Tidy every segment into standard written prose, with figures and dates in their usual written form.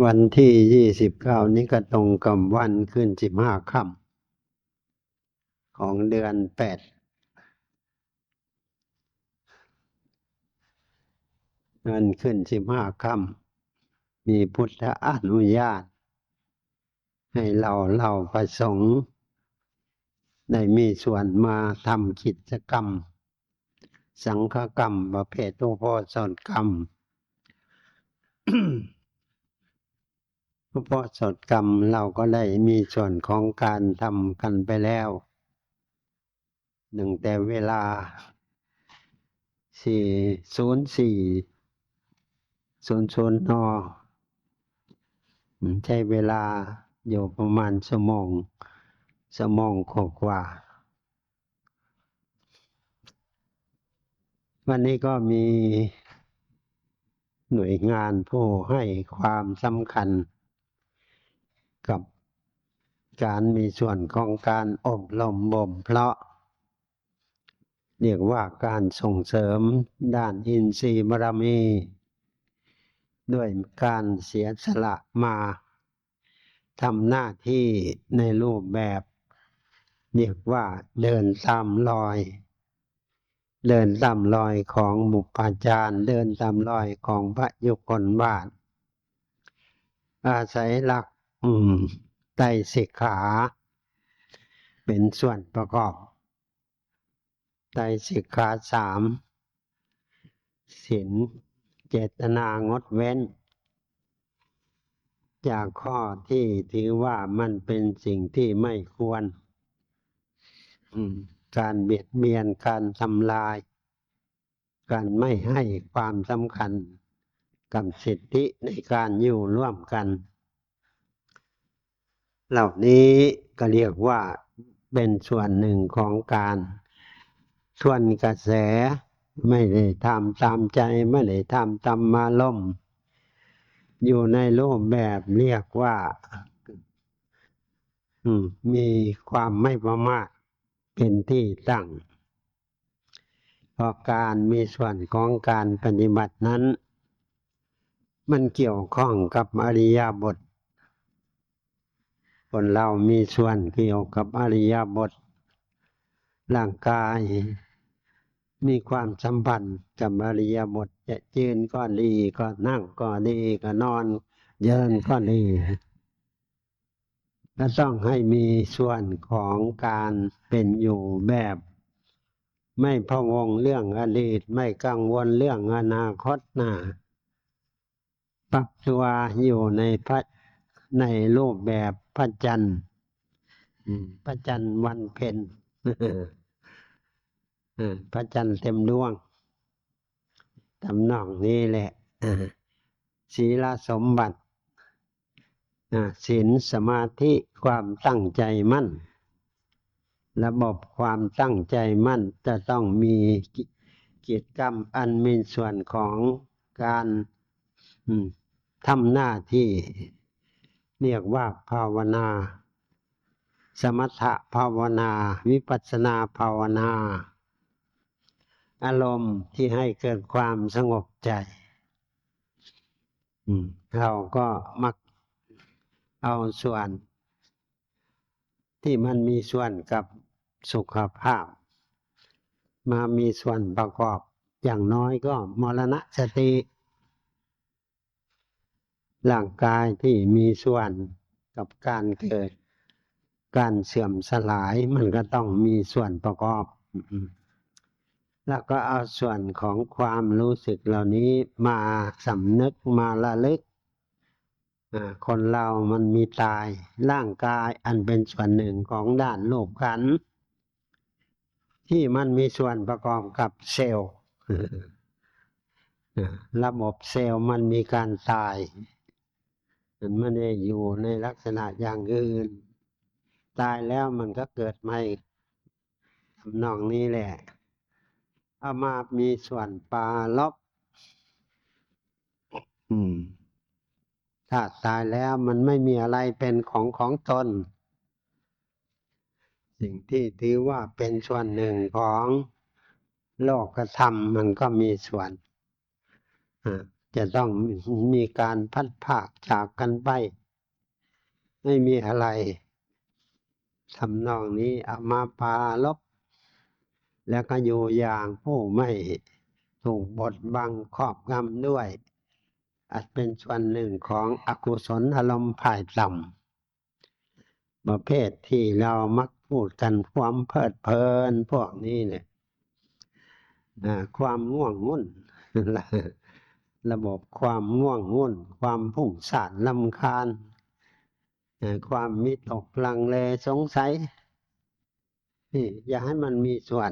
วันที่29นี้ก็ตรงกับวันขึ้น15ค่ำของเดือน8วันขึ้น15ค่ำมีพุทธอนุญาตให้เราพระสงฆ์ได้มีส่วนมาทำกิจกรรมสังฆกรรมประเภทอุโบสถกรรม อุโบสถกรรมเราก็ได้มีส่วนของการทำกันไปแล้วตั้งแต่เวลา4:04 น.ใช้เวลาอยู่ประมาณชั่วโมงกว่าวันนี้ก็มีหน่วยงานผู้ให้ความสำคัญกับการมีส่วนของการอบรมบ่มเพาะเรียกว่าการส่งเสริมด้านอินทรีย์บารมีด้วยการเสียสละมาทำหน้าที่ในรูปแบบเรียกว่าเดินตามรอยของบุพการีเดินตามรอยของพระยุคลบาทอาศัยหลักไตรสิกขาเป็นส่วนประกอบไตรสิกขา3ศีลเจตนางดเว้นจากข้อที่ถือว่ามันเป็นสิ่งที่ไม่ควรการเบียดเบียนการทำลายการไม่ให้ความสำคัญกับสิทธิในการอยู่ร่วมกันเหล่านี้ก็เรียกว่าเป็นส่วนหนึ่งของการทวนกระแสไม่ได้ทำตามใจไม่ได้ทำตามอารมณ์อยู่ในรูปแบบเรียกว่ามีความไม่ประมาทเป็นที่ตั้งเพราะการมีส่วนของการปฏิบัตินั้นมันเกี่ยวข้องกับอริยบทคนเรามีส่วนเกี่ยวกับอริยบทร่างกายมีความสัมพันธ์กับอริยบทจะยืนก็ดีก็นั่งก็ดีก็นอนเดินก็ดีก็ต้องให้มีส่วนของการเป็นอยู่แบบไม่พะวงเรื่องอดีตไม่กังวลเรื่องอนาคตหน้าปรับตัวอยู่ในรูปแบบพระจันทร์วันเพ็ญพระจันทร์เต็มดวงทำนองนี้แหละศีลสมบัติศีลสมาธิความตั้งใจมั่นระบบความตั้งใจมั่นจะต้องมีกิจกรรมอันมีส่วนของการทำหน้าที่เรียกว่าภาวนาสมถะภาวนาวิปัสสนาภาวนาอารมณ์ที่ให้เกิดความสงบใจเราก็มักเอาส่วนที่มันมีส่วนกับสุขภาพมามีส่วนประกอบอย่างน้อยก็มรณสติร่างกายที่มีส่วนกับการเกิดการเสื่อมสลายมันก็ต้องมีส่วนประกอบแล้วก็เอาส่วนของความรู้สึกเหล่านี้มาสำนึกมาระลึกคนเรามันมีตายร่างกายอันเป็นส่วนหนึ่งของด้านโลกขันธ์ที่มันมีส่วนประกอบกับเซลล์ระบบเซลล์มันมีการตายมันไม่ได้อยู่ในลักษณะอย่างอื่นตายแล้วมันก็เกิดใหม่ทำนองนี้แหละเอามามีส่วนปราลบถ้าตายแล้วมันไม่มีอะไรเป็นของตนสิ่งที่ถือว่าเป็นส่วนหนึ่งของโลกธรรมมันก็มีส่วน จะต้องมีการพัดพรากจากกันไปไม่มีอะไรทำนองนี้เอามาปรารภแล้วก็อยู่อย่างผู้ไม่ถูกบดบังครอบงำด้วยอาจเป็นส่วนหนึ่งของอกุศลอารมณ์ฝ่ายต่ำประเภทที่เรามักพูดกันความเพลิดเพลินพวกนี้เนี่ยความง่วงงุ่น ระบบความง่วงงุ่นความพุ่งซ่านรำคาญความมิตกลังเลสงสัยนี่อย่าให้มันมีส่วน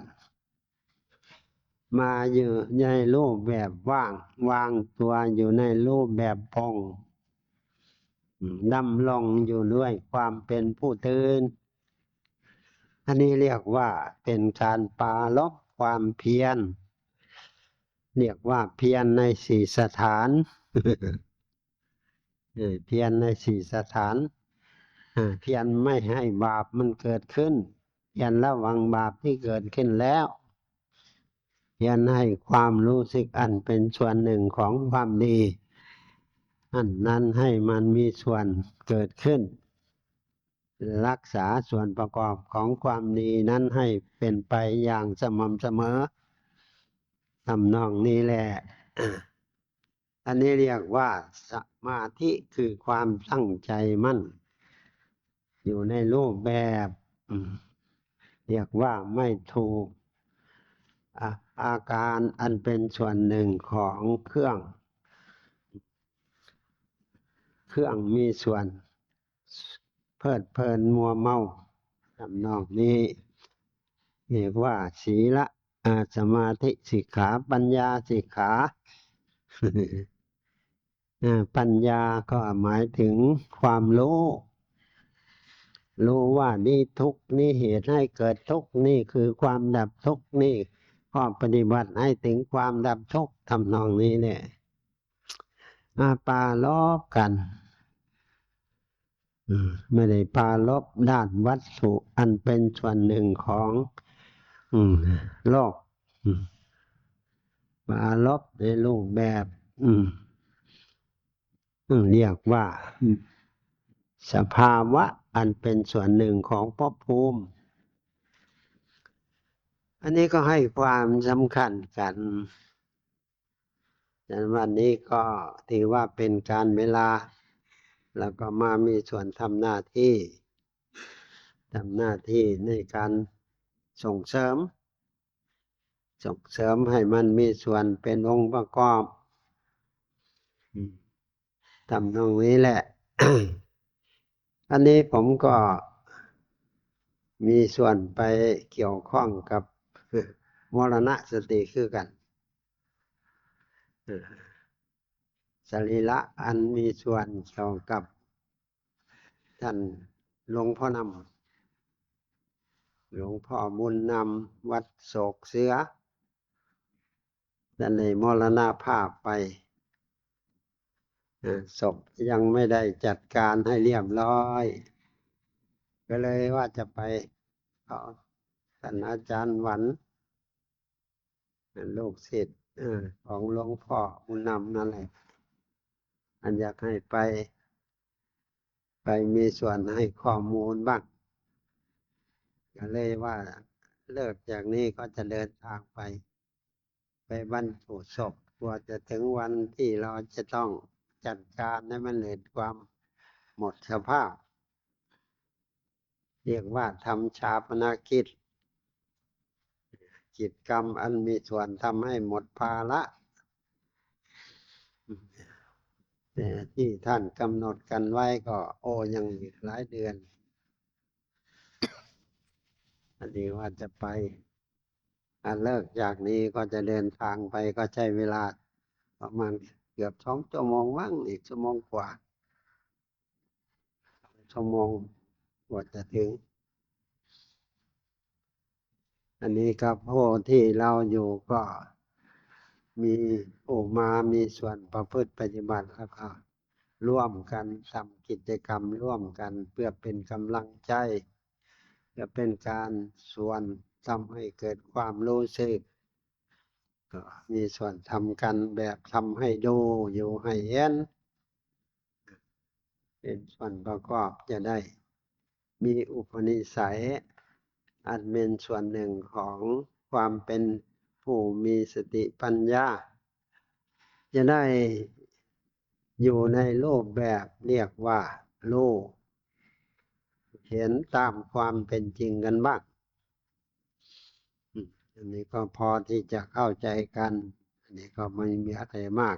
มาอยู่ในรูปแบบว่างวางตัวอยู่ในรูปแบบพองดำรงอยู่ด้วยความเป็นผู้ตื่นอันนี้เรียกว่าเป็นการปรารภความเพียรเรียกว่าเพียรในสี่สถาน เพียรในสี่สถานเพียรไม่ให้บาปมันเกิดขึ้นเพียรระวังบาปที่เกิดขึ้นแล้วเพียรให้ความรู้สึกอันเป็นส่วนหนึ่งของความดีอันนั้นให้มันมีส่วนเกิดขึ้นรักษาส่วนประกอบของความดีนั้นให้เป็นไปอย่างสม่ำเสมอทำนองนี้แหละ อันนี้เรียกว่าสมาธิคือความตั้งใจมั่นอยู่ในรูปแบบเรียกว่าไม่ถูกอาการอันเป็นส่วนหนึ่งของเครื่องมีส่วนเพลิดเพลินมัวเมาทำนองนี้เรียกว่าศีลสมาธิสิกขาปัญญาสิกขา ปัญญาก็หมายถึงความรู้ว่านี่ทุกข์นี่เหตุให้เกิดทุกข์นี่คือความดับทุกข์นี่ข้อปฏิบัติให้ถึงความดับทุกข์ทำนองนี้เนี่ยปรารภกันไม่ได้ปรารภด้านวัตถุอันเป็นส่วนหนึ่งของโลกปรารภในรูปแบบเรียกว่าสภาวะอันเป็นส่วนหนึ่งของภพภูมิอันนี้ก็ให้ความสำคัญกันดังนั้นวันนี้ก็ถือว่าเป็นการเวลาแล้วก็มามีส่วนทำหน้าที่ในการส่งเสริมให้มันมีส่วนเป็นองค์ประกอบทำตรงนี้แหละ อันนี้ผมก็มีส่วนไปเกี่ยวข้องกับมรณะสติคือกันสรีระอันมีส่วนเกี่ยวกับท่านหลวงพ่อนำหลวงพ่อบุญนำวัดโศกเสือท่านได้มรณภาพไปศพยังไม่ได้จัดการให้เรียบร้อยก็เลยว่าจะไปขอท่านอาจารย์หวันลูกศิษย์ของหลวงพ่อบุญนำนั่นแหละอันอยากให้ไปมีส่วนให้ข้อมูลบ้างก็เลยว่าเลิกจากนี้ก็จะเดินทางไปบรรจุศพกว่าจะถึงวันที่เราจะต้องจัดการให้มันเกิดความหมดสภาพเรียกว่าทำชาปนกิจกิจกรรมอันมีส่วนทำให้หมดภาระแต่ที่ท่านกำหนดกันไว้ก็ยังอีกหลายเดือนอันนี้ว่าจะไปเลิกจากนี้ก็จะเดินทางไปก็ใช้เวลาประมาณเกือบ2 ชั่วโมงบ้างอีก1 ชั่วโมงกว่าชั่วโมงกว่าจะถึงอันนี้ครับผู้ที่เราอยู่ก็มีมามีส่วนประพฤติปฏิบัติแล้วก็ร่วมกันทำกิจกรรมร่วมกันเพื่อเป็นกำลังใจจะเป็นการส่วนทำให้เกิดความรู้สึก ก็มีส่วนทำกันแบบทำให้ดูอยู่ให้เห็นเป็นส่วนประกอบจะได้มีอุปนิสัยอันเป็นส่วนหนึ่งของความเป็นผู้มีสติปัญญาจะได้อยู่ในรูปแบบเรียกว่ารู้เห็นตามความเป็นจริงกันบ้างอันนี้ก็พอที่จะเข้าใจกันอันนี้ก็ไม่มีอะไรมาก